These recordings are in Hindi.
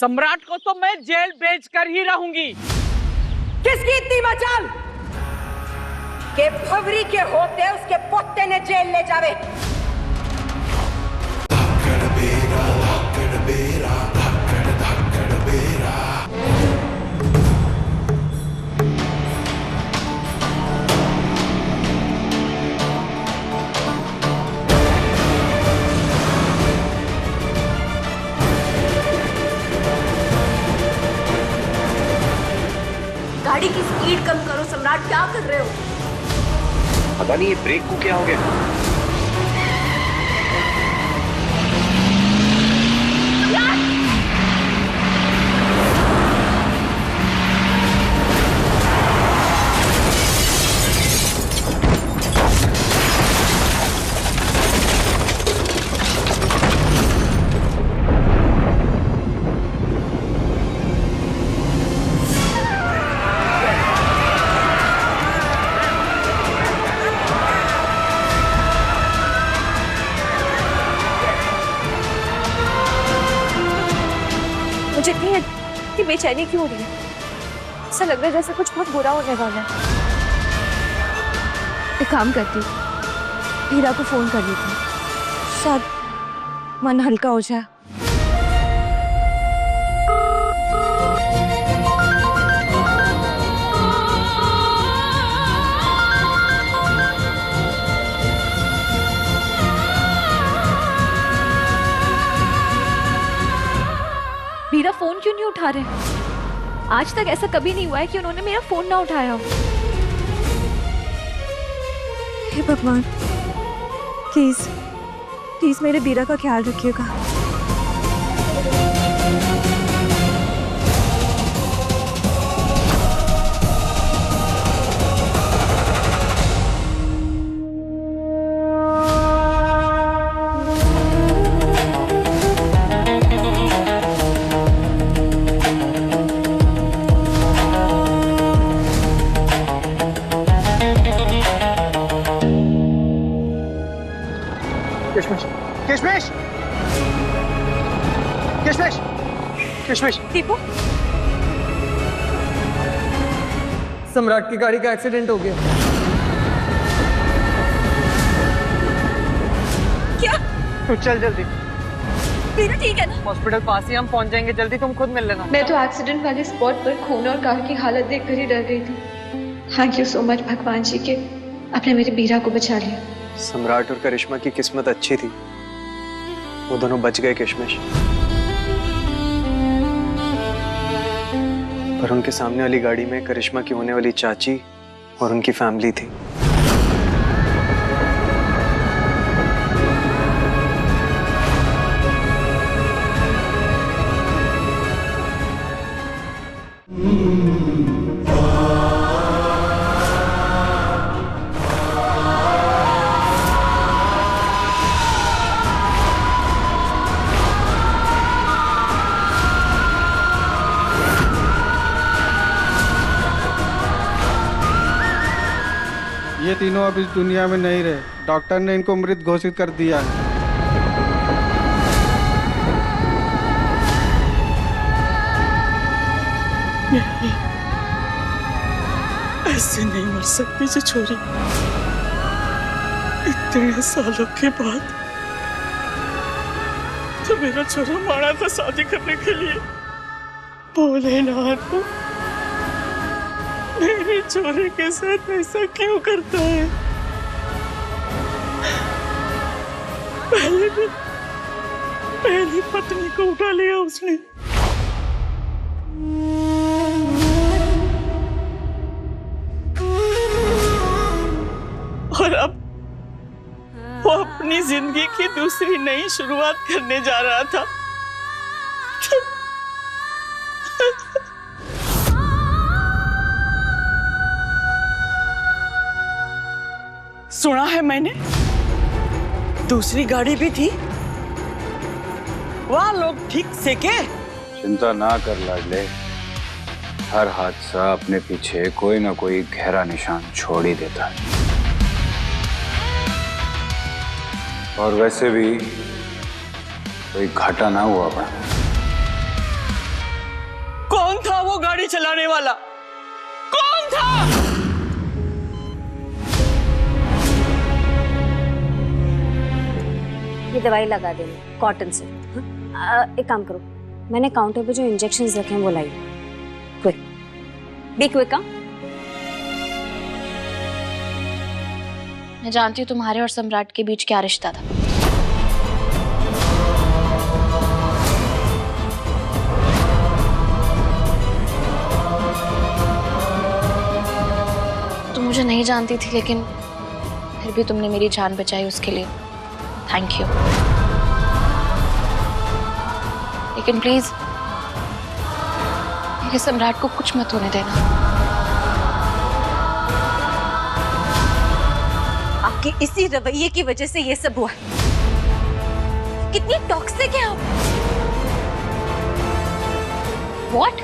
सम्राट को तो मैं जेल भेज कर ही रहूंगी। किसकी इतनी मचाल के भवरी के होते उसके पोते ने जेल ले जावे। गाड़ी की स्पीड कम करो सम्राट, क्या कर रहे हो? पता नहीं ये ब्रेक को क्या हो गया। मुझे इतनी बेचैनी क्यों हो रही है? ऐसा लग रहा है जैसे कुछ बहुत बुरा होने वाला है। एक काम करती हूँ, हीरा को फोन कर लेती हूँ, शायद मन हल्का हो जाए। हीरा फोन क्यों नहीं उठा रहे? आज तक ऐसा कभी नहीं हुआ है कि उन्होंने मेरा फोन ना उठाया हो। हे भगवान, प्लीज प्लीज मेरे बीरा का ख्याल रखिएगा। किशमिश, किशमिश, किशमिश। दीपू, सम्राट की गाड़ी का एक्सीडेंट हो गया। क्या? तू चल जल्दी, बीरा ठीक है ना? हॉस्पिटल पास ही, हम पहुंच जाएंगे जल्दी, तुम खुद मिल लेना। मैं तो एक्सीडेंट वाले स्पॉट पर खून और कार की हालत देखकर ही डर गई थी। थैंक यू सो मच भगवान जी के आपने मेरे बीरा को बचा लिया। सम्राट और करिश्मा की किस्मत अच्छी थी, वो दोनों बच गए किशमिश। पर उनके सामने वाली गाड़ी में करिश्मा की होने वाली चाची और उनकी फैमिली थी। ये तीनों अब इस दुनिया में नहीं रहे। डॉक्टर ने इनको मृत घोषित कर दिया है। ऐसे नहीं मर सकती जो छोरी, इतने सालों के बाद। तो मेरा छोरा मारा था शादी करने के लिए, भोलेनाथ मेरे छोरे के साथ ऐसा क्यों करता है? पहली पत्नी को उठा लिया उसने, और अब वो अपनी जिंदगी की दूसरी नई शुरुआत करने जा रहा था। सुना है मैंने दूसरी गाड़ी भी थी, वहाँ लोग ठीक से के। चिंता ना कर लाडले, हर हादसा अपने पीछे कोई ना कोई गहरा निशान छोड़ ही देता है। और वैसे भी कोई घाटा ना हुआ बड़ा। गाड़ी चलाने वाला कौन था? ये दवाई लगा देना कॉटन से। एक काम करो, मैंने काउंटर पे जो इंजेक्शंस रखे हैं वो लाई। Quick, be quick. मैं जानती हूँ तुम्हारे और सम्राट के बीच क्या रिश्ता था। तुम मुझे नहीं जानती थी, लेकिन फिर भी तुमने मेरी जान बचाई, उसके लिए थैंक यू। लेकिन प्लीज मेरे सम्राट को कुछ मत होने देना। आपके इसी रवैये की वजह से ये सब हुआ। कितनी टॉक्सिक है आप। What?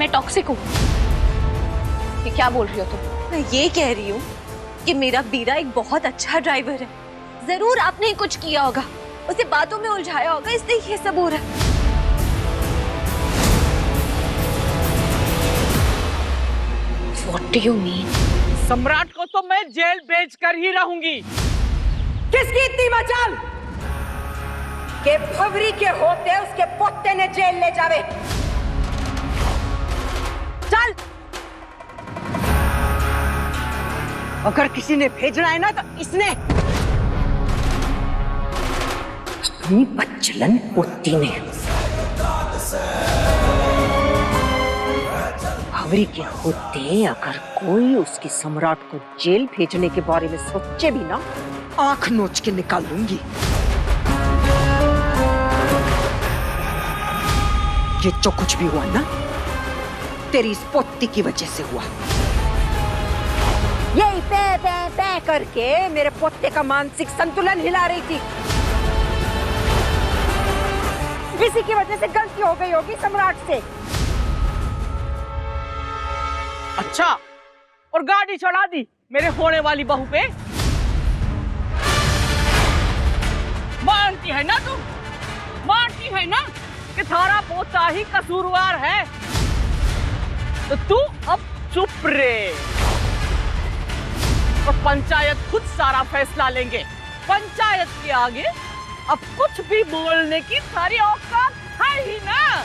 मैं टॉक्सिक हूँ? ये क्या बोल रही हो तुम? मैं ये कह रही हूँ कि मेरा बीरा एक बहुत अच्छा ड्राइवर है। जरूर आपने ही कुछ किया होगा, उसे बातों में उलझाया होगा, इसलिए ये सब हो रहा है। What do you mean? सम्राट को तो मैं जेल भेज कर ही रहूंगी। किसकी इतनी मचाल के भवरी के होते उसके पोते ने जेल ले जावे? चल, अगर किसी ने भेजना है ना तो इसने। अपनी बच्चलन पोती ने भवरी के होते अगर कोई उसके सम्राट को जेल भेजने के बारे में सोचे भी ना, आंख नोच के निकाल लूंगी। ये जो कुछ भी हुआ ना, तेरी इस पोती की वजह से हुआ। यही पे करके मेरे पोते का मानसिक संतुलन हिला रही थी। इसी की वजह से गलती हो गई होगी सम्राट से। अच्छा, और गाड़ी चढ़ा दी मेरे होने वाली बहू पे। मानती है ना तुम? मानती है ना कि थारा पोता ही कसूरवार है? तो तू अब चुप रहे और पंचायत खुद सारा फैसला लेंगे। पंचायत के आगे अब कुछ भी बोलने की सारी औकात है ही ना।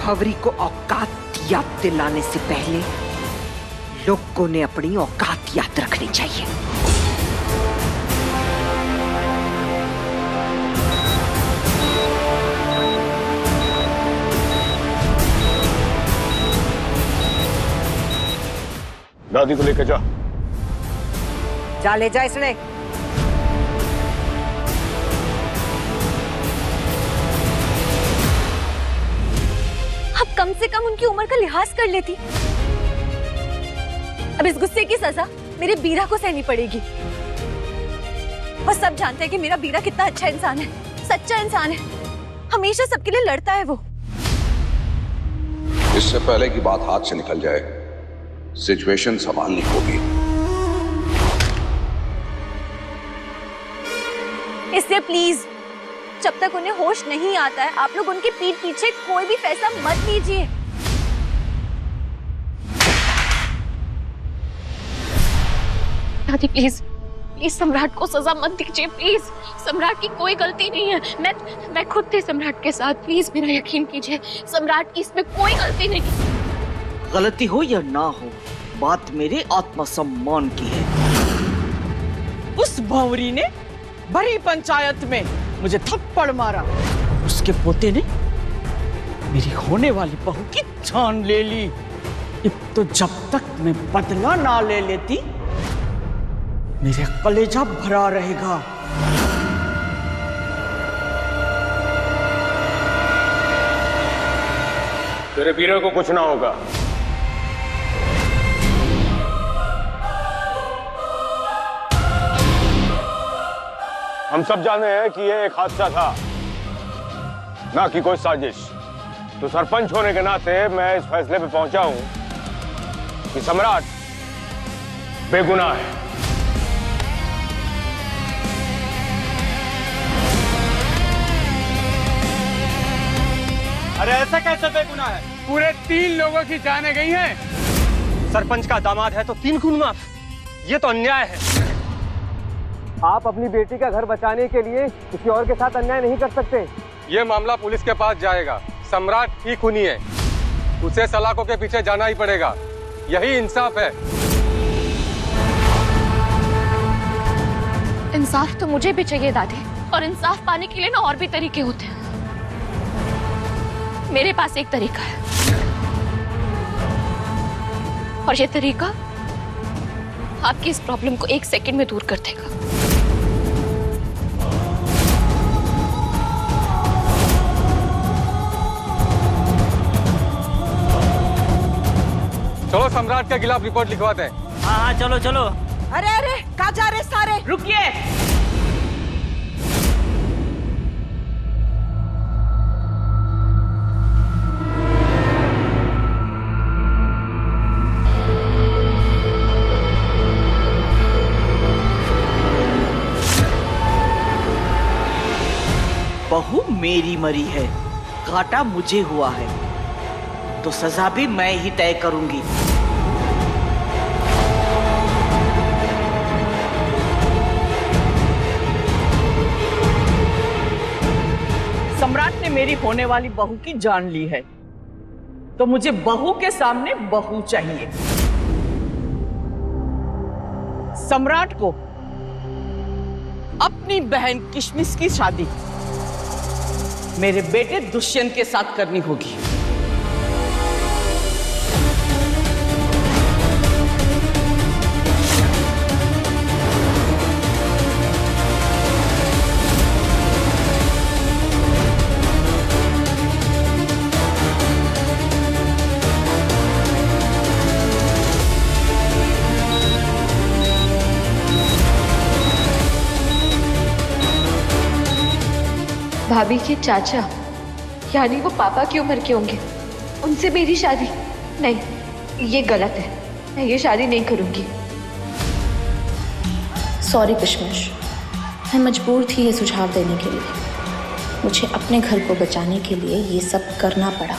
भवरी को औकात याद दिलाने से पहले लोगों ने अपनी औकात याद रखनी चाहिए। दादी को लेकर जा ले जा इसने। अब कम से कम उनकी उम्र का लिहाज कर लेती। अब इस गुस्से की सजा मेरे बीरा को सहनी पड़ेगी। और सब जानते हैं कि मेरा बीरा कितना अच्छा इंसान है, सच्चा इंसान है, हमेशा सबके लिए लड़ता है वो। इससे पहले की बात हाथ से निकल जाए, सिचुएशन संभालनी होगी। इसलिए प्लीज, जब तक उन्हें होश नहीं आता है, आप लोग उनकी पीठ पीछे कोई भी फैसला मत लीजिए। दादी प्लीज, प्लीज सम्राट को सजा मत दीजिए प्लीज। सम्राट की कोई गलती नहीं है। मैं खुद थी सम्राट के साथ। प्लीज मेरा यकीन कीजिए, सम्राट की इसमें कोई गलती नहीं। गलती हो या ना हो, बात मेरे आत्मसम्मान की है। उस भंवरी ने बड़ी पंचायत में मुझे थप्पड़ मारा। उसके पोते ने मेरी होने वाली बहू की जान ले ली। अब तो जब तक मैं बदला ना ले लेती, मेरा कलेजा भरा रहेगा। तेरे बीरा को कुछ ना होगा। हम सब जाने हैं कि यह एक हादसा था, ना कि कोई साजिश। तो सरपंच होने के नाते मैं इस फैसले पे पहुंचा हूं कि सम्राट बेगुनाह है। अरे ऐसा कैसे बेगुनाह है? पूरे 3 लोगों की जानें गई हैं। सरपंच का दामाद है तो 3 खून माफ, ये तो अन्याय है। आप अपनी बेटी का घर बचाने के लिए किसी और के साथ अन्याय नहीं कर सकते। ये मामला पुलिस के पास जाएगा। सम्राट ही खूनी है, उसे सलाखों के पीछे जाना ही पड़ेगा, यही इंसाफ है। इंसाफ तो मुझे भी चाहिए दादी, और इंसाफ पाने के लिए ना और भी तरीके होते हैं। मेरे पास एक तरीका है, और ये तरीका आपकी इस प्रॉब्लम को 1 सेकंड में दूर कर देगा। चलो सम्राट के खिलाफ रिपोर्ट लिखवाते हैं। हाँ चलो चलो। अरे अरे कहाँ जा रहे सारे? रुकिए। बहू मेरी मरी है, कांटा मुझे हुआ है, तो सजा भी मैं ही तय करूंगी। सम्राट ने मेरी होने वाली बहू की जान ली है, तो मुझे बहू के सामने बहू चाहिए। सम्राट को अपनी बहन किशमिश की शादी मेरे बेटे दुष्यंत के साथ करनी होगी। भाभी के चाचा, यानी वो पापा की उम्र के होंगे, उनसे मेरी शादी? नहीं, ये गलत है। मैं ये शादी नहीं करूंगी। सॉरी किशमिश, मैं मजबूर थी ये सुझाव देने के लिए। मुझे अपने घर को बचाने के लिए ये सब करना पड़ा।